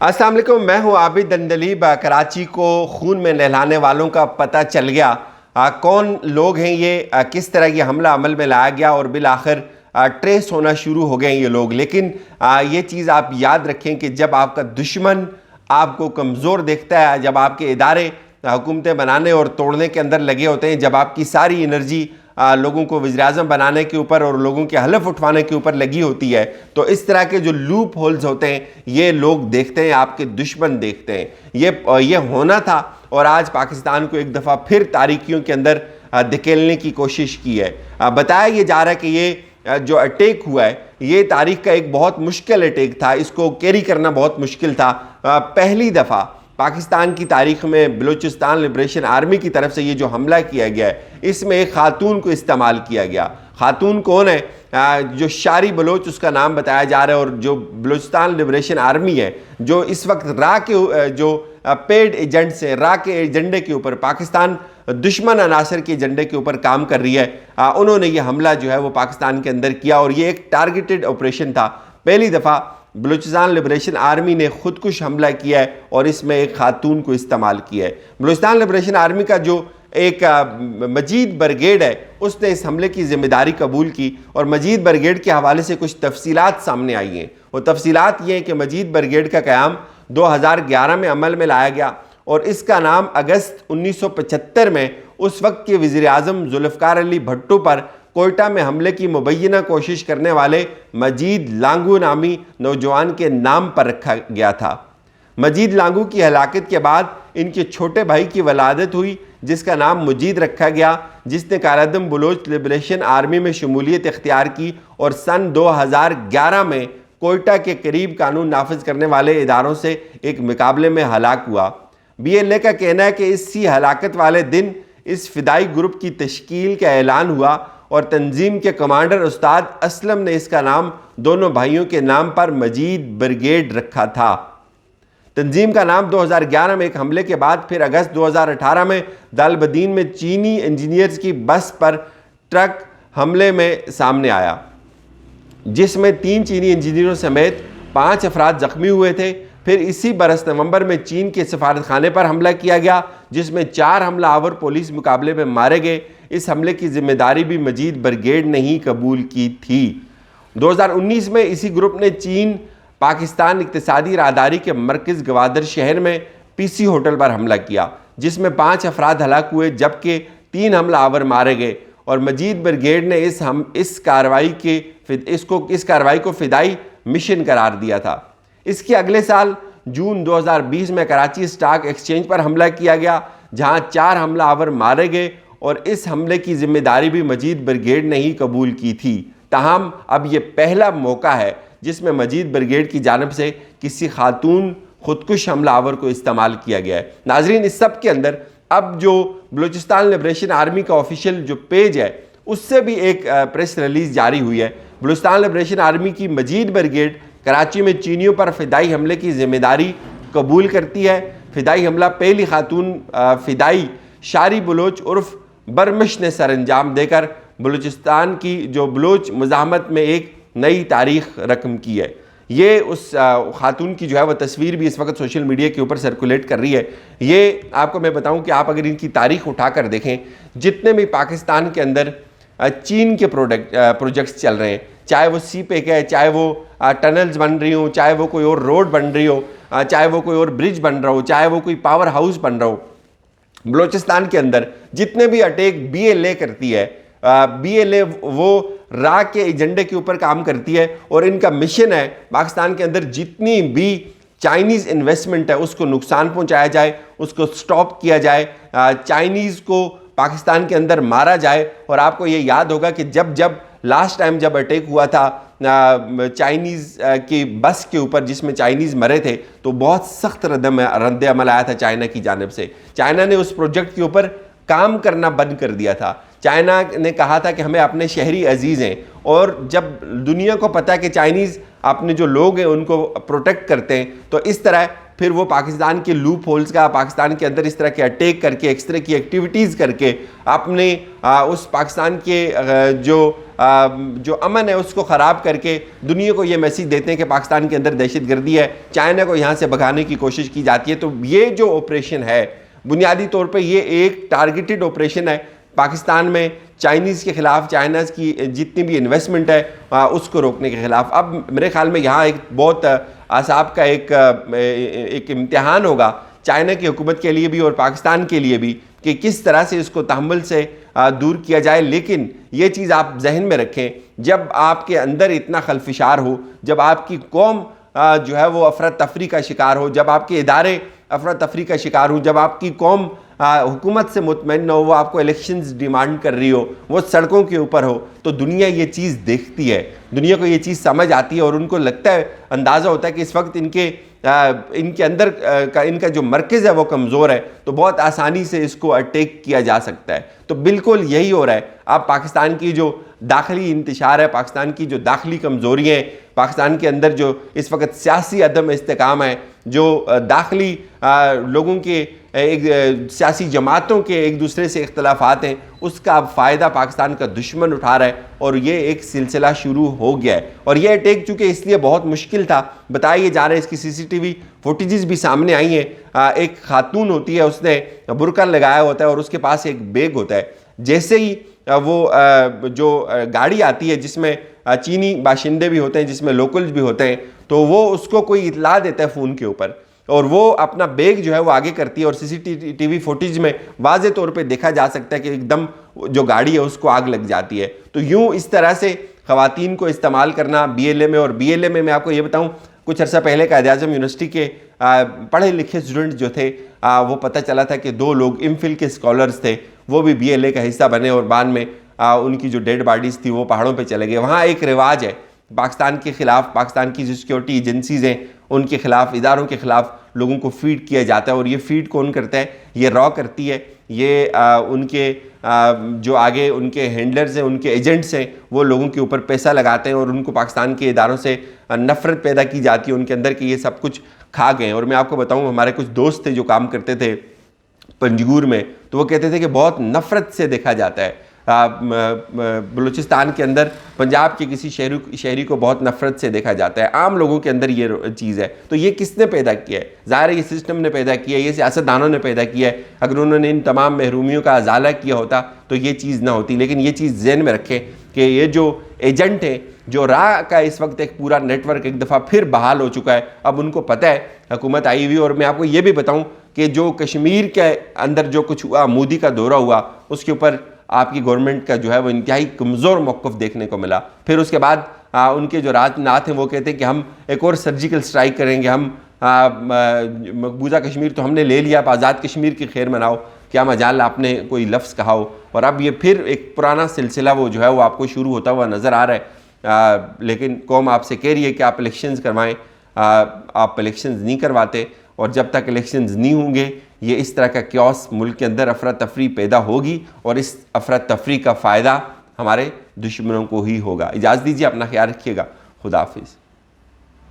अस्सलाम वालेकुम, मैं हूं आबिद दंदलीब। कराची को खून में नहलाने वालों का पता चल गया। कौन लोग हैं ये, किस तरह ये हमला अमल में लाया गया और बिल आखिर ट्रेस होना शुरू हो गए ये लोग। लेकिन ये चीज़ आप याद रखें कि जब आपका दुश्मन आपको कमज़ोर देखता है, जब आपके इदारे हुकूमतें बनाने और तोड़ने के अंदर लगे होते हैं, जब आपकी सारी एनर्जी लोगों को वज़ीर-ए-आज़म बनाने के ऊपर और लोगों के हलफ उठवाने के ऊपर लगी होती है, तो इस तरह के जो लूप होल्स होते हैं ये लोग देखते हैं, आपके दुश्मन देखते हैं। ये होना था और आज पाकिस्तान को एक दफ़ा फिर तारीकियों के अंदर धकेलने की कोशिश की है। बताया ये जा रहा है कि ये जो अटैक हुआ है ये तारीख का एक बहुत मुश्किल अटैक था, इसको कैरी करना बहुत मुश्किल था। पहली दफ़ा पाकिस्तान की तारीख में बलूचिस्तान लिबरेशन आर्मी की तरफ से ये जो हमला किया गया है, इसमें एक खातून को इस्तेमाल किया गया। खातून कौन है? जो शारी बलोच उसका नाम बताया जा रहा है, और जो बलूचिस्तान लिबरेशन आर्मी है जो इस वक्त रा के जो पेड एजेंट्स हैं, रा के एजेंडे के ऊपर, पाकिस्तान दुश्मन अनासर के एजेंडे के ऊपर काम कर रही है, उन्होंने ये हमला जो है वो पाकिस्तान के अंदर किया और ये एक टारगेटेड ऑपरेशन था। पहली दफ़ा बलूचिस्तान लिबरेशन आर्मी ने खुदकुश हमला किया है और इसमें एक खातून को इस्तेमाल किया है। बलूचिस्तान लिबरेशन आर्मी का जो एक मजीद ब्रिगेड है उसने इस हमले की जिम्मेदारी कबूल की और मजीद ब्रिगेड के हवाले से कुछ तफसीलात सामने आई हैं। वो तफसीलात ये हैं कि मजीद ब्रिगेड का क़याम 2011 में अमल में लाया गया और इसका नाम अगस्त 1975 में उस वक्त के वज़ीर-ए-आज़म जुल्फ़िकार अली भुट्टो पर कोयटा में हमले की मुबैना कोशिश करने वाले मजीद लांगू नामी नौजवान के नाम पर रखा गया था। मजीद लांगू की हलाकत के बाद इनके छोटे भाई की वलादत हुई जिसका नाम मुजीद रखा गया, जिसने कायद-ए-आज़म बलोच लिबरेशन आर्मी में शमूलियत इख्तियार की और सन 2011 में कोयटा के करीब कानून नाफिज करने वाले इदारों से एक मुकाबले में हलाक हुआ। BLA का कहना है कि इसी हलाकत वाले दिन इस फिदाई ग्रुप की तश्कील का ऐलान हुआ और तंजीम के कमांडर उस्ताद असलम ने इसका नाम दोनों भाइयों के नाम पर मजीद ब्रिगेड रखा था। तंजीम का नाम 2011 में एक हमले के बाद फिर अगस्त 2018 में दालबदीन में चीनी इंजीनियर्स की बस पर ट्रक हमले में सामने आया, जिसमें 3 चीनी इंजीनियरों समेत 5 अफराद जख्मी हुए थे। फिर इसी बरस नवंबर में चीन के सफारत खाने पर हमला किया गया जिसमें 4 हमलावर पुलिस मुकाबले में मारे गए। इस हमले की जिम्मेदारी भी मजीद ब्रिगेड ने ही कबूल की थी। 2019 में इसी ग्रुप ने चीन पाकिस्तान इक्तिसादी राहदारी के मरकज़ गवादर शहर में PC होटल पर हमला किया जिसमें 5 अफराद हलाक हुए जबकि 3 हमलावर मारे गए और मजीद ब्रिगेड ने इस कार्रवाई को फिदाई मिशन करार दिया था। इसके अगले साल जून 2020 में कराची स्टॉक एक्सचेंज पर हमला किया गया जहां 4 हमलावर मारे गए और इस हमले की जिम्मेदारी भी मजीद ब्रिगेड ने ही कबूल की थी। ताहम अब ये पहला मौका है जिसमें मजीद ब्रिगेड की जानिब से किसी खातून खुदकुश हमलावर को इस्तेमाल किया गया है। नाजरीन, इस सब के अंदर अब जो बलूचिस्तान लिबरेशन आर्मी का ऑफिशियल जो पेज है उससे भी एक प्रेस रिलीज जारी हुई है। बलूचिस्तान लिबरेशन आर्मी की मजीद ब्रिगेड कराची में चीनियों पर फिदाई हमले की जिम्मेदारी कबूल करती है। फिदाई हमला पहली खातून फिदाई शारी बलोच उर्फ बरमश ने सर अंजाम देकर बलूचिस्तान की जो बलोच मुजाहमत में एक नई तारीख रकम की है। ये उस खातून की जो है वह तस्वीर भी इस वक्त सोशल मीडिया के ऊपर सर्कुलेट कर रही है। ये आपको मैं बताऊं कि आप अगर इनकी तारीख उठाकर देखें, जितने भी पाकिस्तान के अंदर चीन के प्रोजेक्ट्स चल रहे हैं, चाहे वो सीपेक है, चाहे वो टनल्स बन रही हो, चाहे वो कोई और रोड बन रही हो, चाहे वो कोई और ब्रिज बन रहा हो, चाहे वो कोई पावर हाउस बन रहा हो, बलूचिस्तान के अंदर जितने भी अटैक BLA करती है, BLA वो रा के एजेंडे के ऊपर काम करती है और इनका मिशन है पाकिस्तान के अंदर जितनी भी चाइनीज़ इन्वेस्टमेंट है उसको नुकसान पहुंचाया जाए, उसको स्टॉप किया जाए, चाइनीज़ को पाकिस्तान के अंदर मारा जाए। और आपको ये याद होगा कि जब लास्ट टाइम जब अटैक हुआ था चाइनीज़ की बस के ऊपर जिसमें चाइनीज़ मरे थे, तो बहुत सख्त रद्द अमल आया था चाइना की जानिब से। चाइना ने उस प्रोजेक्ट के ऊपर काम करना बंद कर दिया था। चाइना ने कहा था कि हमें अपने शहरी अजीज़ हैं, और जब दुनिया को पता है कि चाइनीज़ अपने जो लोग हैं उनको प्रोटेक्ट करते हैं, तो इस तरह फिर वो पाकिस्तान के लूप होल्स का, पाकिस्तान के अंदर इस तरह के अटैक करके, इस तरह की एक्टिविटीज़ करके अपने उस पाकिस्तान के जो अमन है उसको ख़राब करके दुनिया को ये मैसेज देते हैं कि पाकिस्तान के अंदर दहशतगर्दी है, चाइना को यहाँ से भगाने की कोशिश की जाती है। तो ये जो ऑपरेशन है बुनियादी तौर पे ये एक टारगेटेड ऑपरेशन है पाकिस्तान में चाइनीज़ के ख़िलाफ़, चाइना की जितनी भी इन्वेस्टमेंट है उसको रोकने के ख़िलाफ़। अब मेरे ख्याल में यहाँ एक बहुत असाब का एक इम्तिहान होगा चाइना की हुकूमत के लिए भी और पाकिस्तान के लिए भी कि किस तरह से इसको तहम्मुल से दूर किया जाए। लेकिन ये चीज़ आप जहन में रखें, जब आपके अंदर इतना खलफिशार हो, जब आपकी कौम जो है वो अफरा तफरी का शिकार हो, जब आपके इदारे अफरा तफरी का शिकार हो, जब आपकी कौम हुकूमत से मुतमईन न हो, वो आपको इलेक्शंस डिमांड कर रही हो, वो सड़कों के ऊपर हो, तो दुनिया ये चीज़ देखती है, दुनिया को ये चीज़ समझ आती है और उनको लगता है, अंदाज़ा होता है कि इस वक्त इनके अंदर का इनका जो मरकज़ है वो कमज़ोर है, तो बहुत आसानी से इसको अटैक किया जा सकता है। तो बिल्कुल यही हो रहा है। अब पाकिस्तान की जो दाखिली इंतशार है, पाकिस्तान की जो दाखिली कमज़ोरियाँ हैं, पाकिस्तान के अंदर जो इस वक्त सियासी अदम इस्तेकाम है, जो दाखिली लोगों के एक सियासी जमातों के एक दूसरे से इख्तलाफात हैं, उसका अब फ़ायदा पाकिस्तान का दुश्मन उठा रहा है और ये एक सिलसिला शुरू हो गया है। और ये अटैक चूँकि इसलिए बहुत मुश्किल था, बताया जा रहा है, इसकी CCTV फुटेजेस भी सामने आई हैं। एक खातून होती है, उसने बुर्का लगाया होता है और उसके पास एक बैग होता है। जैसे ही वो जो गाड़ी आती है जिसमें चीनी बाशिंदे भी होते हैं, जिसमें लोकल्स भी होते हैं, तो वो उसको कोई इतला देता है फ़ोन के ऊपर और वो अपना बैग जो है वो आगे करती है और CCTV फुटेज में वाज़े तौर पे देखा जा सकता है कि एकदम जो गाड़ी है उसको आग लग जाती है। तो यूँ इस तरह से ख़वातीन को इस्तेमाल करना BLA में, और BLA में मैं आपको ये बताऊँ, कुछ अर्सा पहले कायद-ए-आज़म यूनिवर्सिटी के पढ़े लिखे स्टूडेंट जो थे वो पता चला था कि 2 लोग MPhil के स्कॉलर्स थे, वो भी BLA का हिस्सा बने और बाद में उनकी जो डेड बॉडीज़ थी वो पहाड़ों पे चले गए। वहाँ एक रिवाज है, पाकिस्तान के ख़िलाफ़, पाकिस्तान की जो सिक्योरिटी एजेंसीज़ हैं उनके ख़िलाफ़, इदारों के ख़िलाफ़ लोगों को फीड किया जाता है। और ये फीड कौन करता है? ये रॉ करती है, ये उनके जो आगे उनके हैंडलर्स हैं, उनके एजेंट्स हैं, वो लोगों के ऊपर पैसा लगाते हैं और उनको पाकिस्तान के इदारों से नफ़रत पैदा की जाती है उनके अंदर कि ये सब कुछ खा गए। और मैं आपको बताऊँ, हमारे कुछ दोस्त थे जो काम करते थे पंजगूर में, तो वो कहते थे कि बहुत नफ़रत से देखा जाता है बलूचिस्तान के अंदर, पंजाब के किसी शहरी को बहुत नफ़रत से देखा जाता है। आम लोगों के अंदर ये चीज़ है। तो ये किसने पैदा किया है? ज़ाहिर है ये सिस्टम ने पैदा किया है, ये सियासतदानों ने पैदा किया है। अगर उन्होंने इन तमाम महरूमियों का अजाला किया होता तो ये चीज़ ना होती। लेकिन ये चीज़ ज़हन में रखें कि ये जो एजेंट हैं, जो राह का इस वक्त एक पूरा नेटवर्क एक दफ़ा फिर बहाल हो चुका है, अब उनको पता है हुकूमत आई हुई। और मैं आपको ये भी बताऊँ कि जो कश्मीर के अंदर जो कुछ हुआ, मोदी का दौरा हुआ, उसके ऊपर आपकी गवर्नमेंट का जो है वो इंतहाई कमज़ोर मौक़िफ़ देखने को मिला। फिर उसके बाद उनके जो राजनाथ हैं वो कहते हैं कि हम एक और सर्जिकल स्ट्राइक करेंगे, हम मकबूजा कश्मीर तो हमने ले लिया, आप आज़ाद कश्मीर की खैर मनाओ, क्या मजाल आपने कोई लफ्ज़ कहा हो। और अब ये फिर एक पुराना सिलसिला वो जो है वो आपको शुरू होता हुआ नज़र आ रहा है। लेकिन कौम आपसे कह रही है कि आप इलेक्शंस करवाएं, आप इलेक्शंस नहीं करवाते, और जब तक इलेक्शंस नहीं होंगे ये इस तरह का क्योस मुल्क के अंदर अफरा तफरी पैदा होगी और इस अफरा तफरी का फ़ायदा हमारे दुश्मनों को ही होगा। इजाज़त दीजिए, अपना ख्याल रखिएगा। खुदा हाफिज़।